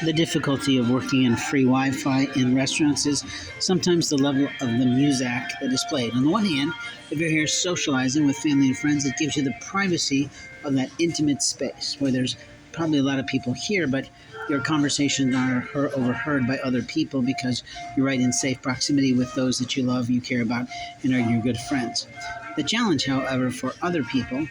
The difficulty of working in free Wi-Fi in restaurants is sometimes the level of the music that is played. On the one hand, if you're here socializing with family and friends, it gives you the privacy of that intimate space where there's probably a lot of people here, but your conversations are overheard by other people because you're right in safe proximity with those that you love, you care about, and are your good friends. The challenge, however, for other people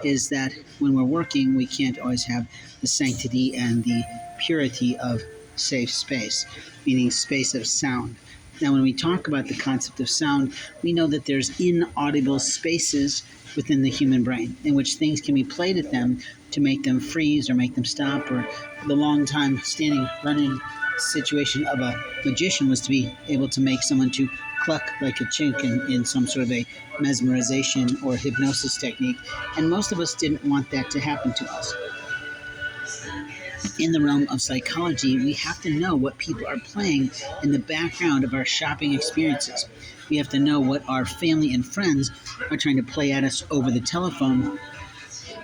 is that when we're working, we can't always have the sanctity and the purity of safe space, meaning space of sound. Now, when we talk about the concept of sound, we know that there's inaudible spaces within the human brain in which things can be played at them to make them freeze or make them stop, or the long time standing running situation of a magician was to be able to make someone to cluck like a chink in some sort of a mesmerization or hypnosis technique. And most of us didn't want that to happen to us. In the realm of psychology, we have to know what people are playing in the background of our shopping experiences. We have to know what our family and friends are trying to play at us over the telephone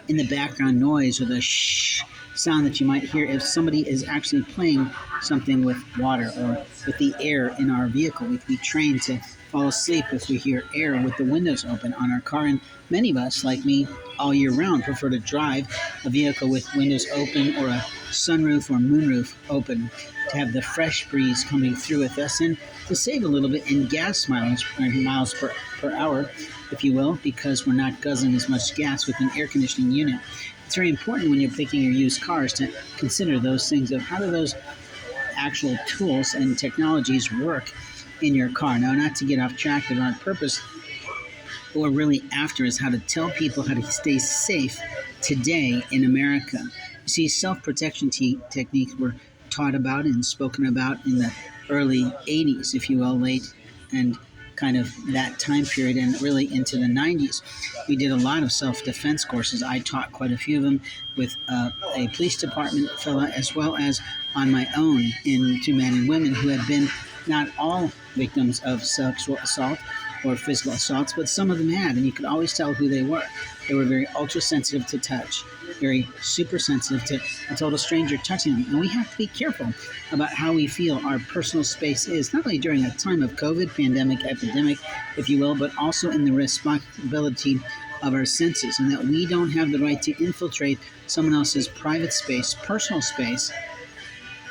in the background noise or the shh sound that you might hear if somebody is actually playing something with water or with the air in our vehicle. We can be trained to fall asleep if we hear air with the windows open on our car. And many of us, like me, all year round prefer to drive a vehicle with windows open or a sunroof or moonroof open to have the fresh breeze coming through with us and to save a little bit in gas mileage, or miles per hour, if you will, because we're not guzzling as much gas with an air conditioning unit. It's very important when you're picking your used cars to consider those things of how do those actual tools and technologies work in your car. Now, not to get off track, but on purpose, what we're really after is how to tell people how to stay safe today in America. You see, self-protection techniques were taught about and spoken about in the early 80s, if you will, late and kind of that time period and really into the 90s. We did a lot of self-defense courses. I taught quite a few of them with a police department fella as well as on my own to men and women who had been not all victims of sexual assault or physical assaults, but some of them had, and you could always tell who they were. They were very ultra sensitive to touch, very super sensitive to a total stranger touching them. And we have to be careful about how we feel our personal space is, not only during a time of COVID, pandemic, epidemic, if you will, but also in the responsibility of our senses, and that we don't have the right to infiltrate someone else's private space, personal space,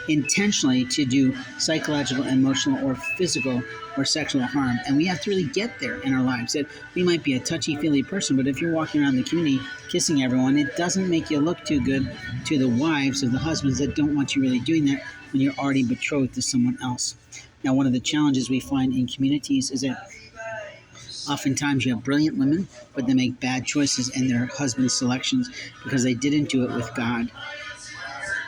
intentionally to do psychological, emotional, or physical or sexual harm. And we have to really get there in our lives. That we might be a touchy-feely person, but if you're walking around the community kissing everyone, it doesn't make you look too good to the wives of the husbands that don't want you really doing that when you're already betrothed to someone else. Now, one of the challenges we find in communities is that oftentimes you have brilliant women, but they make bad choices in their husband selections because they didn't do it with God.